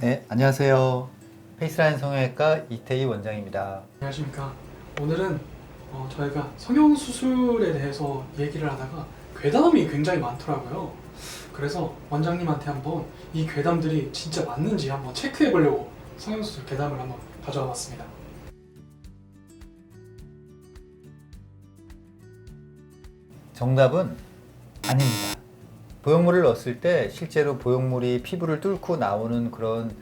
네, 안녕하세요. 페이스라인 성형외과 이태희 원장입니다. 안녕하십니까. 오늘은 저희가 성형수술에 대해서 얘기를 하다가 괴담이 굉장히 많더라고요. 그래서 원장님한테 한번 이 괴담들이 진짜 맞는지 한번 체크해 보려고 성형수술 괴담을 한번 가져와 봤습니다. 정답은 아닙니다. 보형물을 넣었을 때 실제로 보형물이 피부를 뚫고 나오는 그런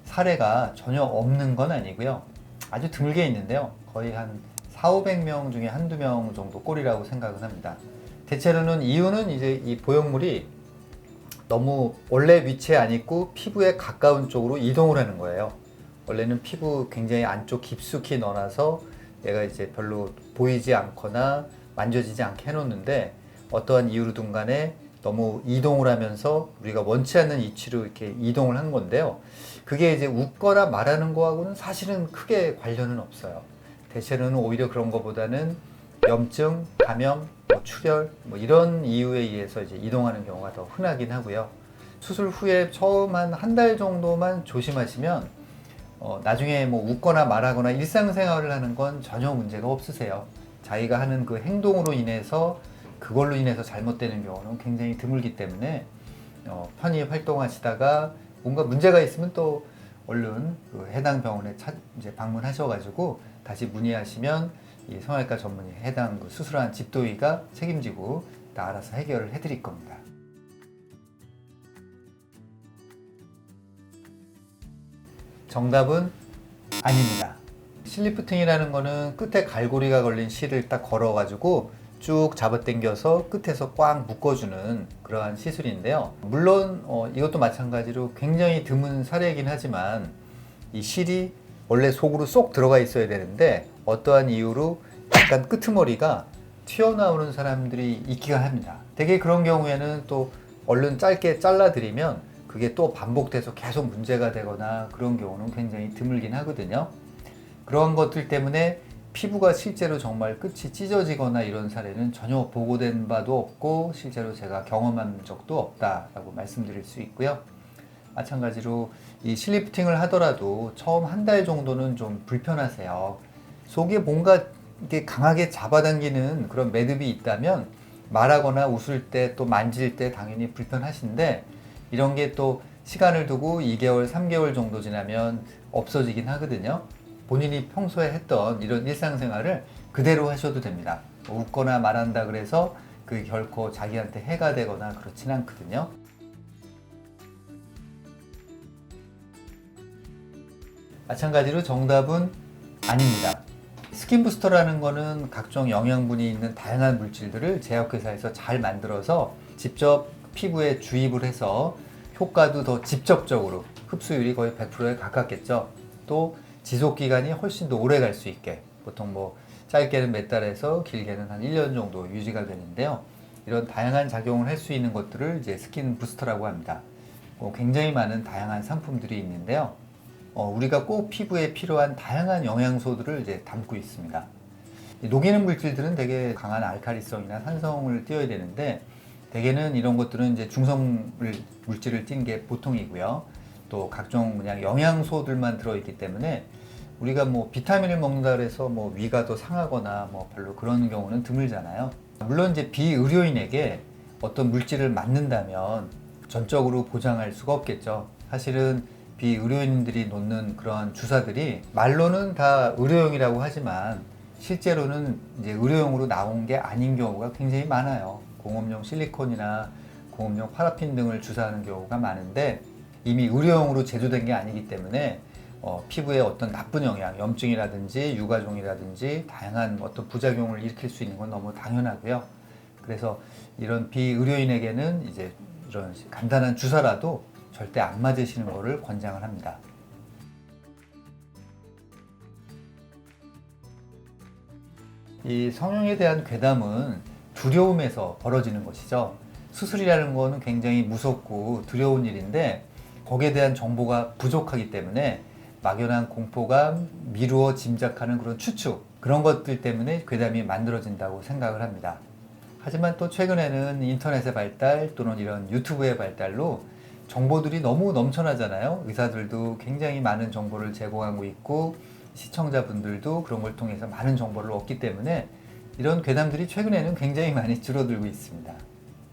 사례가 전혀 없는 건 아니고요. 아주 드물게 있는데요. 거의 한 4,500명 중에 한두 명 정도 꼴이라고 생각은 합니다. 대체로는 이유는 이제 이 보형물이 너무 원래 위치에 안 있고 피부에 가까운 쪽으로 이동을 하는 거예요. 원래는 피부 굉장히 안쪽 깊숙이 넣어놔서 얘가 이제 별로 보이지 않거나 만져지지 않게 해놓는데 어떠한 이유로든 간에 너무 이동을 하면서 우리가 원치 않는 위치로 이렇게 이동을 한 건데요. 그게 이제 웃거나 말하는 거하고는 사실은 크게 관련은 없어요. 대체로는 오히려 그런 것보다는 염증, 감염, 출혈 이런 이유에 의해서 이제 이동하는 경우가 더 흔하긴 하고요. 수술 후에 처음 한 달 정도만 조심하시면 나중에 뭐 웃거나 말하거나 일상생활을 하는 건 전혀 문제가 없으세요. 자기가 하는 그 행동으로 인해서 그걸로 인해서 잘못되는 경우는 굉장히 드물기 때문에 편히 활동하시다가 뭔가 문제가 있으면 또 얼른 그 해당 병원에 이제 방문하셔가지고 다시 문의하시면 이 성형외과 전문의 해당 그 수술한 집도의가 책임지고 다 알아서 해결을 해드릴 겁니다. 정답은 아닙니다. 실리프팅이라는 거는 끝에 갈고리가 걸린 실을 딱 걸어가지고 쭉 잡아당겨서 끝에서 꽉 묶어주는 그러한 시술인데요. 물론 이것도 마찬가지로 굉장히 드문 사례이긴 하지만 이 실이 원래 속으로 쏙 들어가 있어야 되는데 어떠한 이유로 약간 끄트머리가 튀어나오는 사람들이 있기가 합니다. 되게 그런 경우에는 또 얼른 짧게 잘라드리면 그게 또 반복돼서 계속 문제가 되거나 그런 경우는 굉장히 드물긴 하거든요. 그런 것들 때문에 피부가 실제로 정말 끝이 찢어지거나 이런 사례는 전혀 보고된 바도 없고 실제로 제가 경험한 적도 없다라고 말씀드릴 수 있고요. 마찬가지로 이 실리프팅을 하더라도 처음 한 달 정도는 좀 불편하세요. 속에 뭔가 이렇게 강하게 잡아당기는 그런 매듭이 있다면 말하거나 웃을 때 또 만질 때 당연히 불편하신데 이런 게 또 시간을 두고 2개월, 3개월 정도 지나면 없어지긴 하거든요. 본인이 평소에 했던 이런 일상생활을 그대로 하셔도 됩니다. 웃거나 말한다 그래서 그게 결코 자기한테 해가 되거나 그렇진 않거든요. 마찬가지로 정답은 아닙니다. 스킨 부스터라는 거는 각종 영양분이 있는 다양한 물질들을 제약회사에서 잘 만들어서 직접 피부에 주입을 해서 효과도 더 직접적으로 흡수율이 거의 100%에 가깝겠죠. 또 지속기간이 훨씬 더 오래 갈 수 있게 보통 뭐 짧게는 몇 달에서 길게는 한 1년 정도 유지가 되는데요. 이런 다양한 작용을 할 수 있는 것들을 이제 스킨 부스터라고 합니다. 굉장히 많은 다양한 상품들이 있는데요. 우리가 꼭 피부에 필요한 다양한 영양소들을 이제 담고 있습니다. 녹이는 물질들은 되게 강한 알칼리성이나 산성을 띄어야 되는데 대개는 이런 것들은 이제 중성 물질을 띈 게 보통이고요. 또 각종 그냥 영양소들만 들어있기 때문에 우리가 뭐 비타민을 먹는다 그래서 뭐 위가 더 상하거나 뭐 별로 그런 경우는 드물잖아요. 물론 이제 비의료인에게 어떤 물질을 맞는다면 전적으로 보장할 수가 없겠죠. 사실은 비의료인들이 놓는 그런 주사들이 말로는 다 의료용이라고 하지만 실제로는 이제 의료용으로 나온 게 아닌 경우가 굉장히 많아요. 공업용 실리콘이나 공업용 파라핀 등을 주사하는 경우가 많은데 이미 의료용으로 제조된 게 아니기 때문에 피부에 어떤 나쁜 영향, 염증이라든지 유가종이라든지 다양한 어떤 부작용을 일으킬 수 있는 건 너무 당연하고요. 그래서 이런 비의료인에게는 이제 이런 간단한 주사라도 절대 안 맞으시는 것을 권장을 합니다. 이 성형에 대한 괴담은 두려움에서 벌어지는 것이죠. 수술이라는 거는 굉장히 무섭고 두려운 일인데 거기에 대한 정보가 부족하기 때문에 막연한 공포감, 미루어 짐작하는 그런 추측 그런 것들 때문에 괴담이 만들어진다고 생각을 합니다. 하지만 또 최근에는 인터넷의 발달 또는 이런 유튜브의 발달로 정보들이 너무 넘쳐나잖아요. 의사들도 굉장히 많은 정보를 제공하고 있고 시청자분들도 그런 걸 통해서 많은 정보를 얻기 때문에 이런 괴담들이 최근에는 굉장히 많이 줄어들고 있습니다.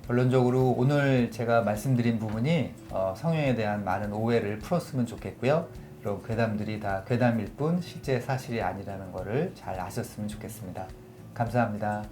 결론적으로 오늘 제가 말씀드린 부분이 성형에 대한 많은 오해를 풀었으면 좋겠고요. 이런 괴담들이 다 괴담일 뿐 실제 사실이 아니라는 것을 잘 아셨으면 좋겠습니다. 감사합니다.